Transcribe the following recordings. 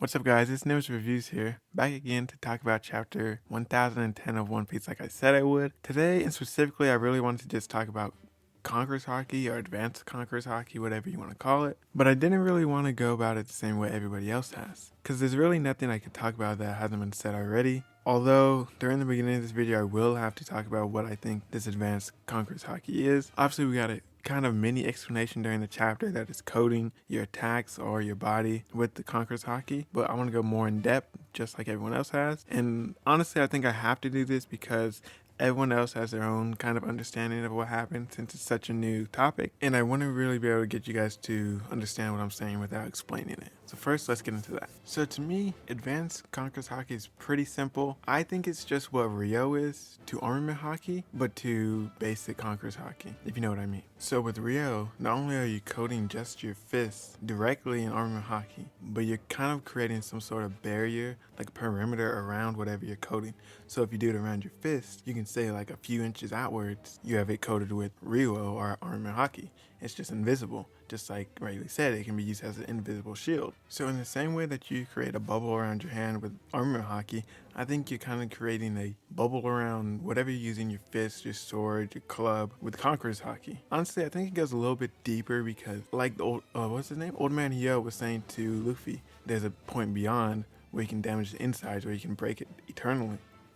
What's up guys, it's Nims Reviews here, back again to talk about chapter 1010 of One Piece like I said I would. Today, and specifically, I really wanted to just talk about Conquerors Haki or Advanced Conquerors Haki, whatever you want to call it. But I didn't really want to go about it the same way everybody else has, because there's really nothing I could talk about that hasn't been said already. Although, during the beginning of this video, I will have to talk about what I think this Advanced Conquerors Haki is. Obviously, we got a kind of mini explanation during the chapter that is coding your attacks or your body with the Conquerors Haki, but I want to go more in depth just like everyone else has. And honestly, I think I have to do this because everyone else has their own kind of understanding of what happened since it's such a new topic, and I want to really be able to get you guys to understand what I'm saying without explaining it. So first, let's get into that. So to me, Advanced Conquerors Haki is pretty simple. I think it's just what Rio is to Armament Haki, but to basic Conquerors Haki, if you know what I mean. So with Rio, not only are you coding just your fists directly in Armament Haki, but you're kind of creating some sort of barrier, like a perimeter around whatever you're coding. So if you do it around your fist, you can say like a few inches outwards, you have it coded with Rio or Armament Haki. It's just invisible. Just like Riley said, it can be used as an invisible shield. So in the same way that you create a bubble around your hand with Armament Haki, I think you're kind of creating a bubble around whatever you're using, your fist, your sword, your club, with Conquerors Haki. Honestly, I think it goes a little bit deeper because like the old, what's his name? Old Man Yo was saying to Luffy, there's a point beyond where you can damage the insides, where you can break it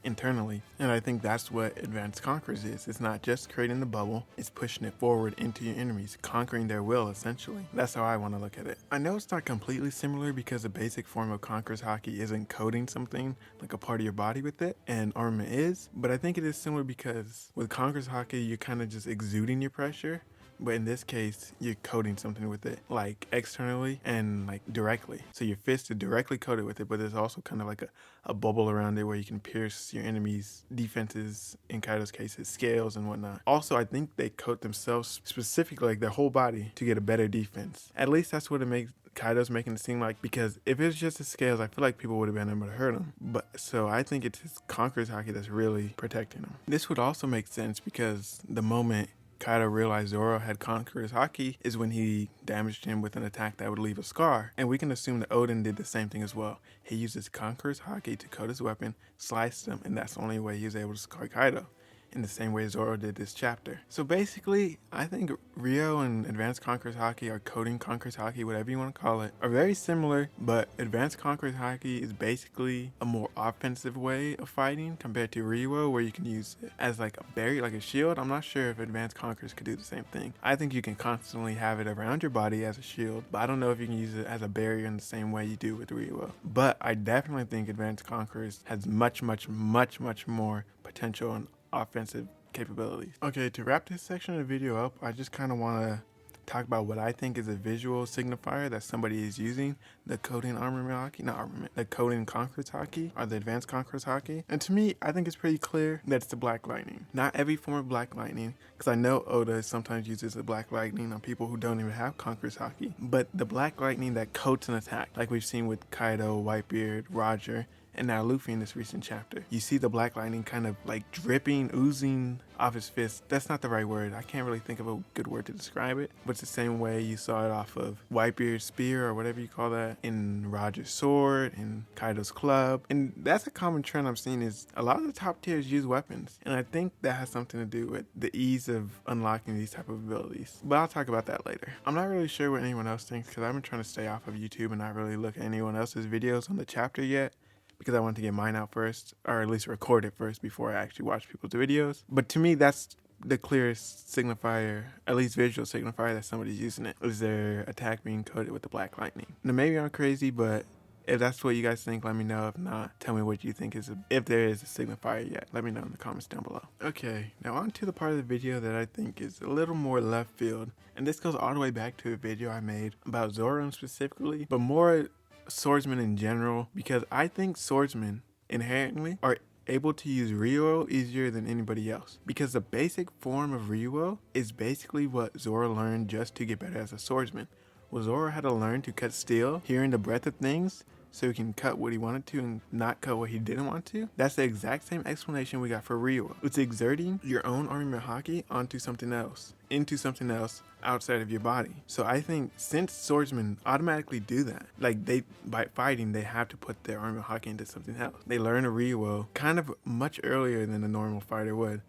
internally, and I think that's what Advanced Conquerors is. It's not just creating the bubble, it's pushing it forward into your enemies, conquering their will essentially. That's how I want to look at it. I know it's not completely similar because the basic form of Conquerors Haki isn't coding something like a part of your body with it, and Armament is, but I think it is similar because with Conquerors Haki you're kind of just exuding your pressure. But in this case, you're coating something with it, like externally and like directly. So your fist is directly coated with it, but there's also kind of like a bubble around it where you can pierce your enemy's defenses, in Kaido's case, his scales and whatnot. Also, I think they coat themselves specifically, like their whole body, to get a better defense. At least that's what it makes Kaido's making it seem like, because if it's just his scales, I feel like people would have been able to hurt him. But so I think it's his Conquerors Haki that's really protecting him. This would also make sense because the moment Kaido realized Zoro had Conquerors Haki is when he damaged him with an attack that would leave a scar. And we can assume that Oden did the same thing as well. He used his Conquerors Haki to coat his weapon, sliced him, and that's the only way he was able to scar Kaido, in the same way Zoro did this chapter. So basically, I think Rio and Advanced Conquerors Haki, or coding Conquerors Haki, whatever you want to call it, are very similar, but Advanced Conquerors Haki is basically a more offensive way of fighting compared to Rio, where you can use it as like a barrier, like a shield. I'm not sure if Advanced Conquerors could do the same thing. I think you can constantly have it around your body as a shield, but I don't know if you can use it as a barrier in the same way you do with Rio. But I definitely think Advanced Conquerors has much more potential and offensive capabilities. Okay, to wrap this section of the video up, I just kind of want to talk about what I think is a visual signifier that somebody is using the coding the coding Conquerors Haki, or the Advanced Conquerors Haki. And to me, I think it's pretty clear that it's the Black Lightning. Not every form of Black Lightning, because I know Oda sometimes uses the Black Lightning on people who don't even have Conquerors Haki, but the Black Lightning that coats an attack, like we've seen with Kaido, Whitebeard, Roger, and now Luffy in this recent chapter. You see the Black Lightning kind of like dripping, oozing off his fist. That's not the right word. I can't really think of a good word to describe it, but it's the same way you saw it off of Whitebeard's spear, or whatever you call that, in Roger's sword, in Kaido's club. And that's a common trend I'm seeing, is a lot of the top tiers use weapons. And I think that has something to do with the ease of unlocking these type of abilities. But I'll talk about that later. I'm not really sure what anyone else thinks, because I've been trying to stay off of YouTube and not really look at anyone else's videos on the chapter yet, because I wanted to get mine out first, or at least record it first before I actually watch people's videos. But to me, that's the clearest signifier, at least visual signifier, that somebody's using it, is their attack being coated with the Black Lightning. Now maybe I'm crazy, but if that's what you guys think, let me know. If not, tell me what you think if there is a signifier yet. Let me know in the comments down below. Okay, now on to the part of the video that I think is a little more left field. And this goes all the way back to a video I made about Zoro specifically, but more swordsmen in general, because I think swordsmen inherently are able to use Ryuo easier than anybody else, because the basic form of Ryuo is basically what Zoro learned just to get better as a swordsman. Well, Zoro had to learn to cut steel, hearing the breath of things, so he can cut what he wanted to and not cut what he didn't want to. That's the exact same explanation we got for Ryuo. It's exerting your own Armament Haki onto something else, into something else outside of your body. So I think since swordsmen automatically do that, like by fighting, they have to put their Armament Haki into something else. They learn a Ryuo kind of much earlier than a normal fighter would,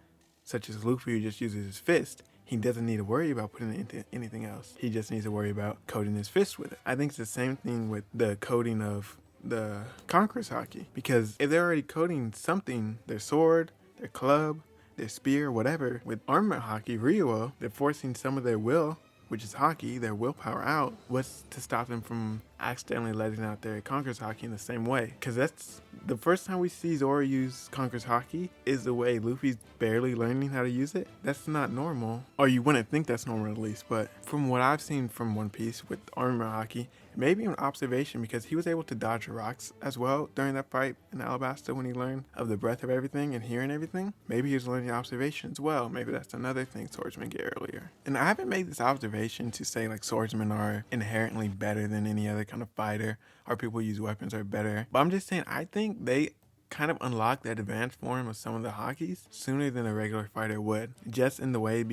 such as Luffy, who just uses his fist. He doesn't need to worry about putting it into anything else. He just needs to worry about coating his fist with it. I think it's the same thing with the coating of the Conquerors Haki, because if they're already coating something, their sword, their club, their spear, whatever, with Armament Haki, Ryuo, they're forcing some of their will, which is Haki, their willpower out. What's to stop them from accidentally letting out their Conquerors Haki in the same way? Because that's the first time we see Zoro use Conquerors Haki is the way Luffy's barely learning how to use it. That's not normal, or you wouldn't think that's normal at least, but from what I've seen from One Piece with Armament Haki, maybe an observation, because he was able to dodge rocks as well during that fight in Alabasta when he learned of the breath of everything and hearing everything. Maybe he was learning observation as well. Maybe that's another thing swordsmen get earlier. And I haven't made this observation to say like swordsmen are inherently better than any other kind of fighter, or people who use weapons are better, but I'm just saying I think they kind of unlock the advanced form of some of the Hakis sooner than a regular fighter would, just in the way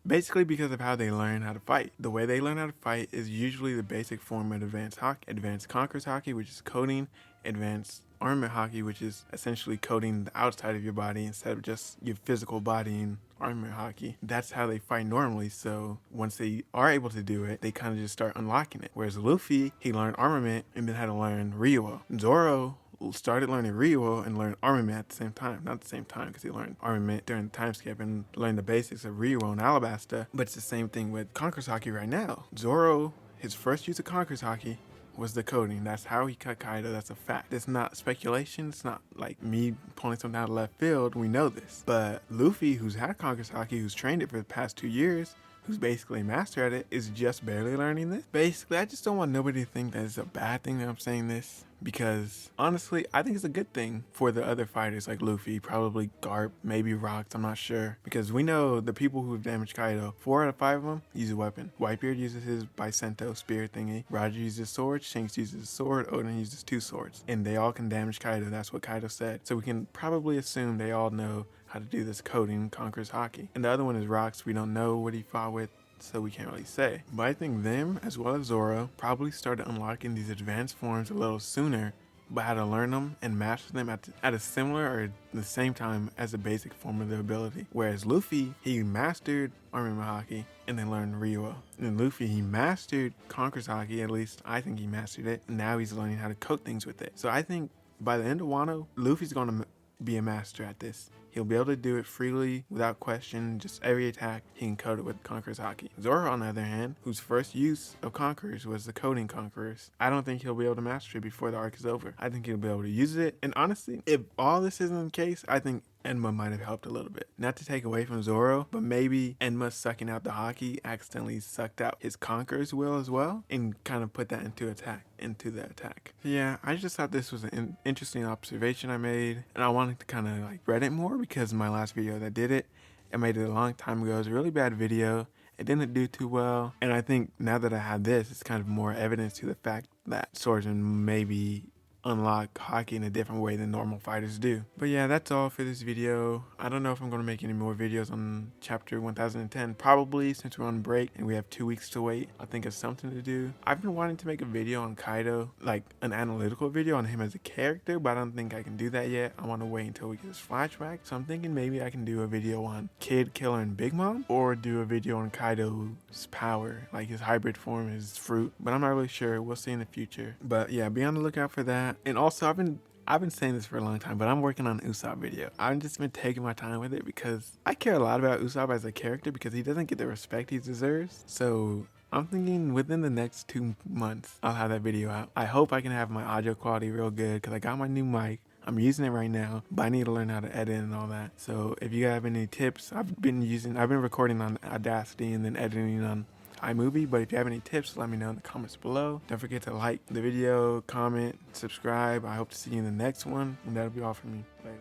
basically because of how they learn how to fight. The way they learn how to fight is usually the basic form of advanced Haki, advanced Conquerors Haki, which is coating, advanced Armament Haki, which is essentially coating the outside of your body instead of just your physical body in Armament Haki. That's how they fight normally, so once they are able to do it, they kind of just start unlocking it. Whereas Luffy, he learned Armament and then had to learn Ryuo. Zoro started learning Ryuo and learned Armament at the same time. Not the same time, because he learned Armament during the time skip and learned the basics of Ryuo and Alabasta, but it's the same thing with Conquerors Haki right now. Zoro, his first use of Conquerors Haki was the coding. That's how he cut Kaido. That's a fact. It's not speculation. It's not like me pulling something out of left field. We know this. But Luffy, who's had Conquerors Haki, who's trained it for the past 2 years, who's basically a master at it, is just barely learning this. Basically, I just don't want nobody to think that it's a bad thing that I'm saying this, because honestly, I think it's a good thing for the other fighters like Luffy, probably Garp, maybe Rocks, I'm not sure. Because we know the people who have damaged Kaido, 4 out of 5 of them use a weapon. Whitebeard uses his Bicento spear thingy, Roger uses his sword, Shanks uses his sword, Oden uses 2 swords. And they all can damage Kaido, that's what Kaido said. So we can probably assume they all know how to do this coding, Conquerors Haki. And the other one is Rocks. We don't know what he fought with, so we can't really say. But I think them, as well as Zoro, probably started unlocking these advanced forms a little sooner, but how to learn them and master them at a similar or the same time as a basic form of their ability. Whereas Luffy, he mastered Armament Haki and then learned Ryuo. And Luffy, he mastered Conquerors Haki, at least I think he mastered it, and now he's learning how to coat things with it. So I think by the end of Wano, Luffy's going to be a master at this. He'll be able to do it freely, without question, just every attack, he can code it with Conquerors Haki. Zoro, on the other hand, whose first use of Conquerors was the coding Conquerors, I don't think he'll be able to master it before the arc is over. I think he'll be able to use it, and honestly, if all this isn't the case, I think Enma might have helped a little bit. Not to take away from Zoro, but maybe Enma sucking out the Haki accidentally sucked out his Conqueror's will as well, and kind of put that into the attack. Yeah, I just thought this was an interesting observation I made, and I wanted to kind of like read it more, because my last video that did it, I made it a long time ago. It was a really bad video. It didn't do too well, and I think now that I have this, it's kind of more evidence to the fact that swordsmen maybe unlock Haki in a different way than normal fighters do. But yeah, that's all for this video. I don't know if I'm going to make any more videos on chapter 1010. Probably, since we're on break and we have 2 weeks to wait. I think it's something to do. I've been wanting to make a video on Kaido, like an analytical video on him as a character, but I don't think I can do that yet. I want to wait until we get his flashback. So I'm thinking maybe I can do a video on Kid, Killer, and Big Mom, or do a video on Kaido's power, like his hybrid form, his fruit. But I'm not really sure. We'll see in the future. But yeah, be on the lookout for that. And also, I've been saying this for a long time, but I'm working on an Usopp video. I've just been taking my time with it because I care a lot about Usopp as a character, because he doesn't get the respect he deserves. So I'm thinking within the next 2 months, I'll have that video out. I hope I can have my audio quality real good, because I got my new mic. I'm using it right now, but I need to learn how to edit and all that. So if you have any tips, I've been recording on Audacity and then editing on iMovie, but if you have any tips, let me know in the comments below. Don't forget to like the video, comment, subscribe. I hope to see you in the next one, and that'll be all for me. Later.